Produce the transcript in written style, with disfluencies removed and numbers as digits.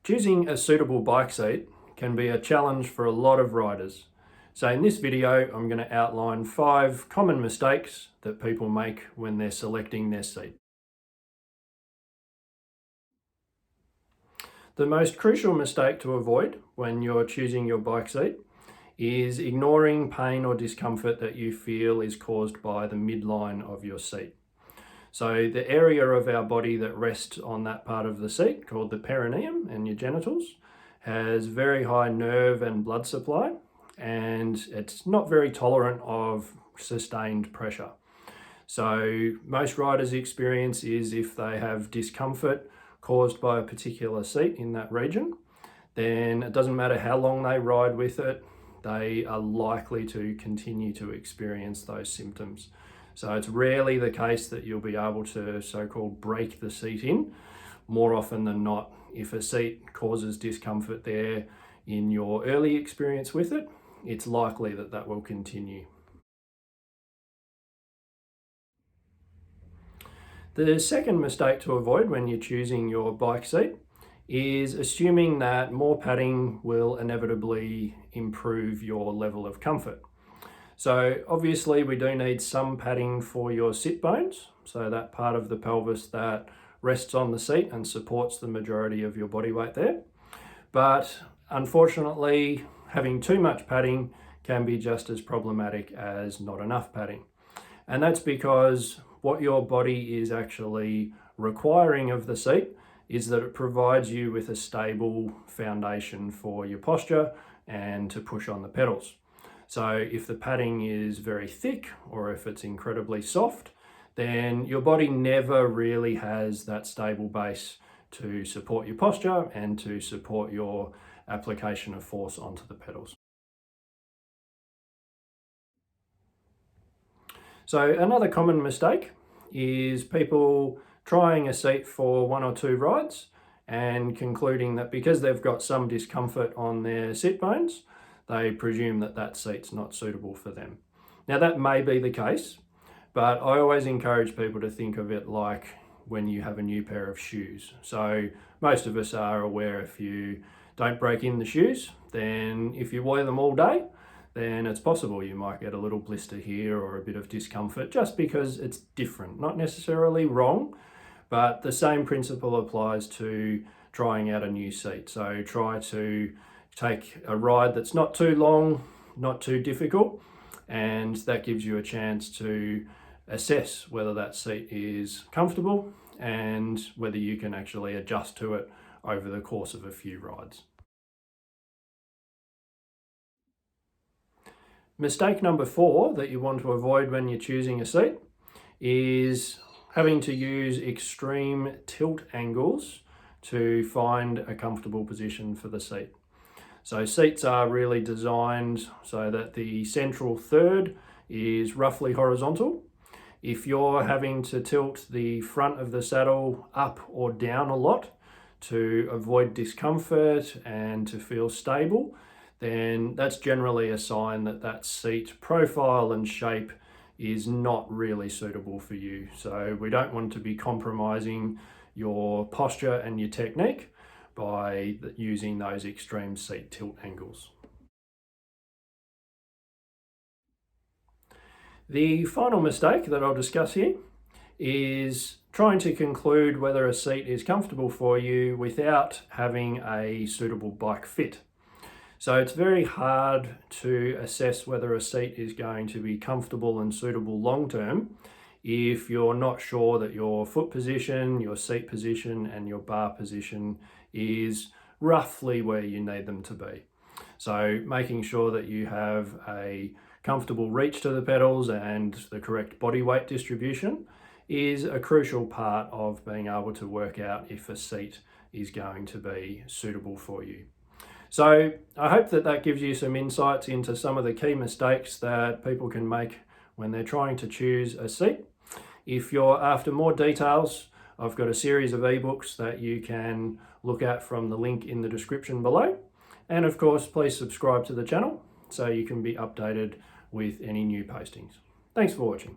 Choosing a suitable bike seat can be a challenge for a lot of riders. So in this video, I'm going to outline 5 common mistakes that people make when they're selecting their seat. The most crucial mistake to avoid when you're choosing your bike seat is ignoring pain or discomfort that you feel is caused by the midline of your seat. So the area of our body that rests on that part of the seat, called the perineum and your genitals, has very high nerve and blood supply, and it's not very tolerant of sustained pressure. So most riders' experience is if they have discomfort caused by a particular seat in that region, then it doesn't matter how long they ride with it, they are likely to continue to experience those symptoms. So it's rarely the case that you'll be able to so-called break the seat in. More often than not, if a seat causes discomfort there in your early experience with it, it's likely that that will continue. The second mistake to avoid when you're choosing your bike seat is assuming that more padding will inevitably improve your level of comfort. So obviously we do need some padding for your sit bones, so that part of the pelvis that rests on the seat and supports the majority of your body weight there. But unfortunately, having too much padding can be just as problematic as not enough padding. And that's because what your body is actually requiring of the seat is that it provides you with a stable foundation for your posture and to push on the pedals. So if the padding is very thick or if it's incredibly soft, then your body never really has that stable base to support your posture and to support your application of force onto the pedals. So another common mistake is people trying a seat for 1 or 2 rides and concluding that because they've got some discomfort on their sit bones, they presume that that seat's not suitable for them. Now that may be the case, but I always encourage people to think of it like when you have a new pair of shoes. So most of us are aware if you don't break in the shoes, then if you wear them all day, then it's possible you might get a little blister here or a bit of discomfort just because it's different. Not necessarily wrong, but the same principle applies to trying out a new seat. So try to take a ride that's not too long, not too difficult, and that gives you a chance to assess whether that seat is comfortable and whether you can actually adjust to it over the course of a few rides. Mistake number 4 that you want to avoid when you're choosing a seat is having to use extreme tilt angles to find a comfortable position for the seat. So seats are really designed so that the central third is roughly horizontal. If you're having to tilt the front of the saddle up or down a lot to avoid discomfort and to feel stable, then that's generally a sign that that seat profile and shape is not really suitable for you. So we don't want to be compromising your posture and your technique by using those extreme seat tilt angles. The final mistake that I'll discuss here is trying to conclude whether a seat is comfortable for you without having a suitable bike fit. So it's very hard to assess whether a seat is going to be comfortable and suitable long term if you're not sure that your foot position, your seat position and your bar position is roughly where you need them to be. So making sure that you have a comfortable reach to the pedals and the correct body weight distribution is a crucial part of being able to work out if a seat is going to be suitable for you. So I hope that that gives you some insights into some of the key mistakes that people can make when they're trying to choose a seat. If you're after more details, I've got a series of ebooks that you can look at from the link in the description below. And of course, please subscribe to the channel so you can be updated with any new postings. Thanks for watching.